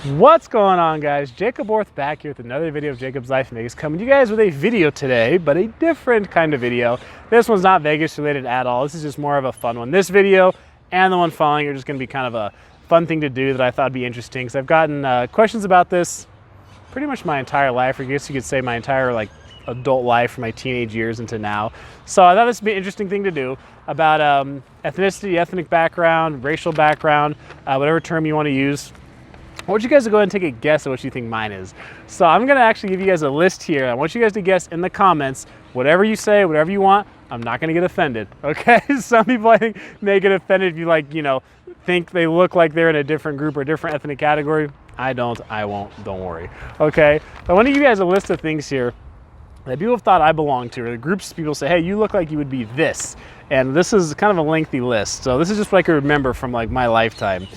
What's going on, guys? Jacoborth back here with another video of Jacob's Life in Vegas, coming to you guys with a video today, but a different kind of video. This one's not Vegas related at all. This is just more of a fun one. This video and the one following are just going to be kind of a fun thing to do that I thought would be interesting, because I've gotten questions about this pretty much my entire life, or I guess you could say my entire adult life from my teenage years into now. So I thought this would be an interesting thing to do about ethnicity, ethnic background, racial background, whatever term you want to use. I want you guys to go ahead and take a guess at what you think mine is. So I'm gonna actually give you guys a list here. I want you guys to guess in the comments, whatever you say, whatever you want. I'm not gonna get offended, okay? Some people I think may get offended if you think they look like they're in a different group or different ethnic category. I don't, I won't, don't worry, okay? I wanna give you guys a list of things here that people have thought I belong to, or the groups of people say, hey, you look like you would be this. And this is kind of a lengthy list. So this is just what I can remember from my lifetime.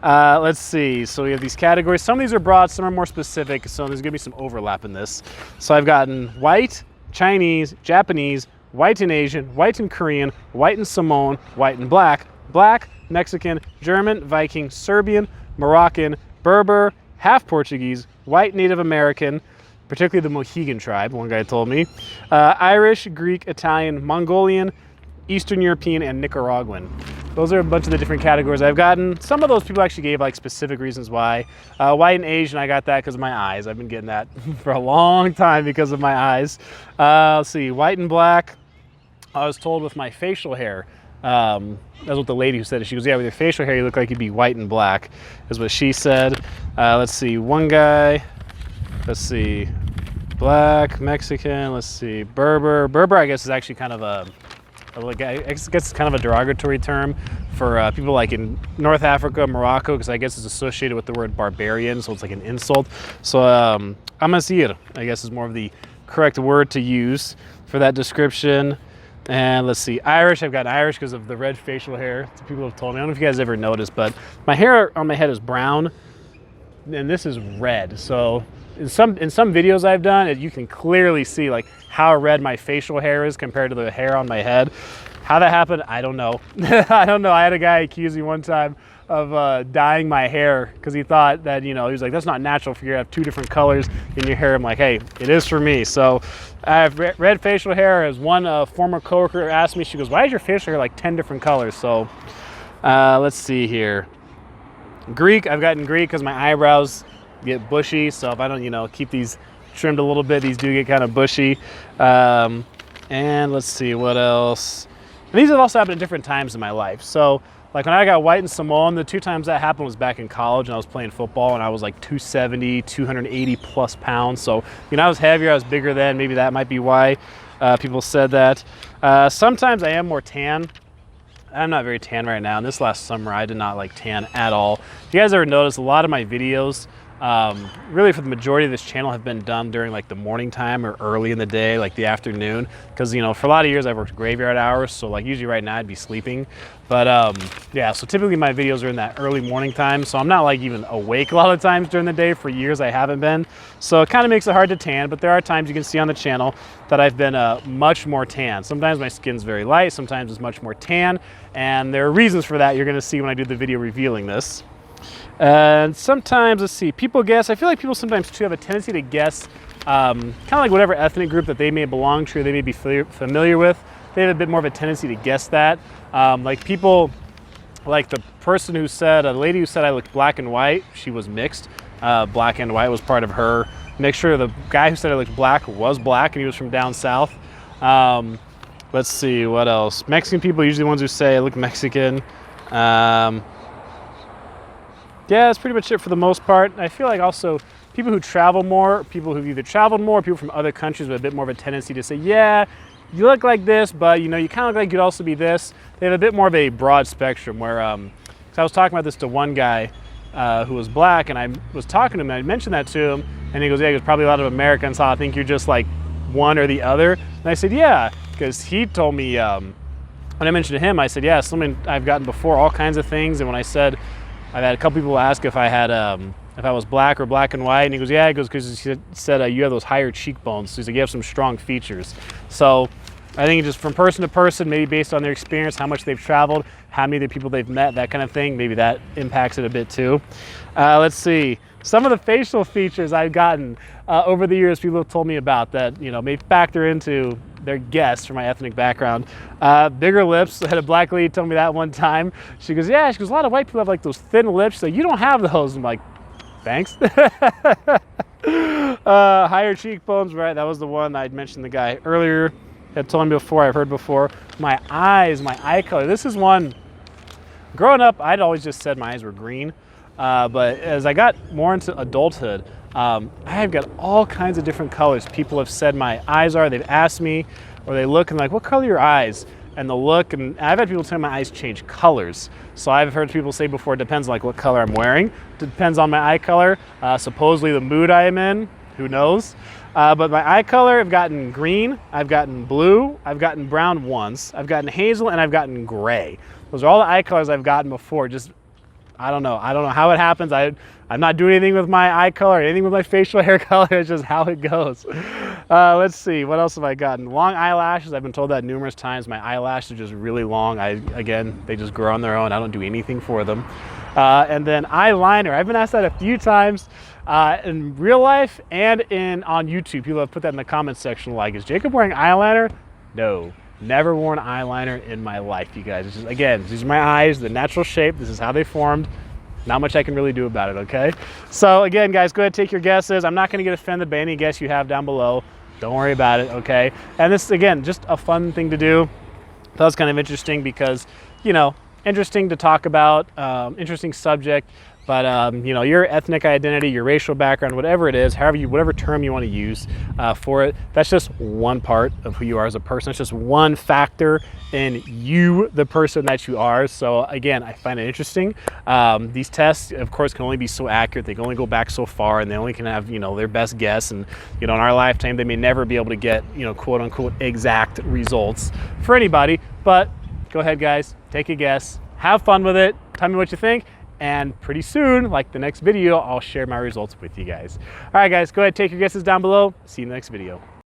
Let's see, so we have these categories. Some of these are broad, some are more specific, so there's gonna be some overlap in this. So I've gotten white, Chinese, Japanese, white and Asian, white and Korean, white and Samoan, white and black, black, Mexican, German, Viking, Serbian, Moroccan, Berber, half Portuguese, white Native American, particularly the Mohegan tribe, one guy told me, Irish, Greek, Italian, Mongolian, Eastern European, and Nicaraguan. Those are a bunch of the different categories I've gotten. Some of those people actually gave specific reasons why. White and Asian, I got that because of my eyes. I've been getting that for a long time because of my eyes. Let's see, white and black. I was told with my facial hair. That's what the lady who said it. She goes, yeah, with your facial hair, you look like you'd be white and black, is what she said. Let's see, one guy. Let's see, black, Mexican. Let's see, Berber. Berber, I guess, is actually kind of I guess it's kind of a derogatory term for people in North Africa, Morocco, because I guess it's associated with the word barbarian, so it's like an insult. So Amazigh, I guess, is more of the correct word to use for that description. And let's see, Irish, I've got Irish because of the red facial hair. So people have told me, I don't know if you guys ever noticed, but my hair on my head is brown, and this is red. So in some videos I've done, you can clearly see how red my facial hair is compared to the hair on my head. How that happened, I don't know. I don't know. I had a guy accuse me one time of dyeing my hair because he thought that, he was like, that's not natural for you to have two different colors in your hair. I'm like, hey, it is for me. So I have red facial hair. As one former coworker asked me, she goes, why is your facial hair 10 different colors? So let's see here. Greek, I've gotten Greek because my eyebrows get bushy, so if I don't keep these trimmed a little bit, these do get kind of bushy. And let's see what else. And these have also happened at different times in my life. So when I got white and Samoan, the two times that happened was back in college, and I was playing football, and I was 270, 280 plus pounds. So I was heavier, I was bigger then. Maybe that might be why people said that. Sometimes I am more tan. I'm not very tan right now, and this last summer I did not tan at all. If you guys ever notice, a lot of my videos really for the majority of this channel have been done during the morning time or early in the day, the afternoon, because for a lot of years I've worked graveyard hours, so usually right now I'd be sleeping. But yeah, so typically my videos are in that early morning time, so I'm not even awake a lot of times during the day. For years I haven't been, so it kind of makes it hard to tan. But there are times you can see on the channel that I've been much more tan. Sometimes my skin's very light, sometimes it's much more tan, and there are reasons for that you're going to see when I do the video revealing this. And sometimes, let's see, people guess. I feel like people sometimes too have a tendency to guess kind of whatever ethnic group that they may belong to or they may be familiar with. They have a bit more of a tendency to guess that. People, the person who said, a lady who said I looked black and white, she was mixed. Black and white was part of her mixture. The guy who said I looked black was black, and he was from down south. Let's see, what else? Mexican people are usually the ones who say I look Mexican. Yeah, that's pretty much it for the most part. I feel like also people who travel more, people who've either traveled more, people from other countries with a bit more of a tendency to say, yeah, you look like this, but you kind of look like you'd also be this. They have a bit more of a broad spectrum where, so I was talking about this to one guy who was black, and I was talking to him, and I mentioned that to him, and he goes, yeah, there's probably a lot of Americans, so I think you're just one or the other. And I said, yeah, because he told me, when I mentioned to him, I said, yeah, something I've gotten before, all kinds of things, and when I said, I've had a couple people ask if I had, if I was black or black and white, and he goes, yeah, he goes, because he said you have those higher cheekbones. So he's like, you have some strong features. So I think just from person to person, maybe based on their experience, how much they've traveled, how many of the people they've met, that kind of thing, maybe that impacts it a bit too. Let's see. some of the facial features I've gotten over the years, people have told me about that, you know, may factor into their guess for my ethnic background. Bigger lips. I had a black lady tell me that one time. She goes, yeah, she goes, a lot of white people have like those thin lips, so you don't have those. I'm like, thanks. Higher cheekbones, right? That was the one I'd mentioned the guy earlier had told me before, I've heard before. My eyes, my eye color. This is one, growing up, I'd always just said my eyes were green. But as I got more into adulthood, I've got all kinds of different colors. People have said my eyes are, they've asked me, or they look and like, what color are your eyes? And they'll look, and I've had people tell me my eyes change colors. So I've heard people say before, it depends on like what color I'm wearing. Depends on my eye color. Supposedly the mood I am in, who knows? But my eye color, I've gotten green, I've gotten blue, I've gotten brown once, I've gotten hazel, and I've gotten gray. Those are all the eye colors I've gotten before. Just, I don't know how it happens. I'm not doing anything with my eye color, anything with my facial hair color. It's just how it goes. Let's see, what else have I gotten? Long eyelashes. I've been told that numerous times. My eyelashes are just really long. Again, they just grow on their own. I don't do anything for them. And then eyeliner. I've been asked that a few times in real life and on YouTube. People have put that in the comments section like, is Jacob wearing eyeliner? No. Never worn eyeliner in my life, you guys. It's just, again, these are my eyes, the natural shape. This is how they formed. Not much I can really do about it, okay? So again, guys, go ahead, take your guesses. I'm not gonna get offended by any guess you have down below. Don't worry about it, okay? And this, again, just a fun thing to do. That was kind of interesting because, you know, interesting to talk about, interesting subject. But you know, your ethnic identity, your racial background, whatever it is, whatever term you want to use for it, that's just one part of who you are as a person. It's just one factor in you, the person that you are. So again, I find it interesting. These tests, of course, can only be so accurate. They can only go back so far, and they only can have, you know, their best guess. And you know, in our lifetime, they may never be able to get, you know, quote unquote exact results for anybody. But go ahead, guys, take a guess, have fun with it. Tell me what you think. And pretty soon, like the next video, I'll share my results with you guys. All right, guys, go ahead, take your guesses down below. See you in the next video.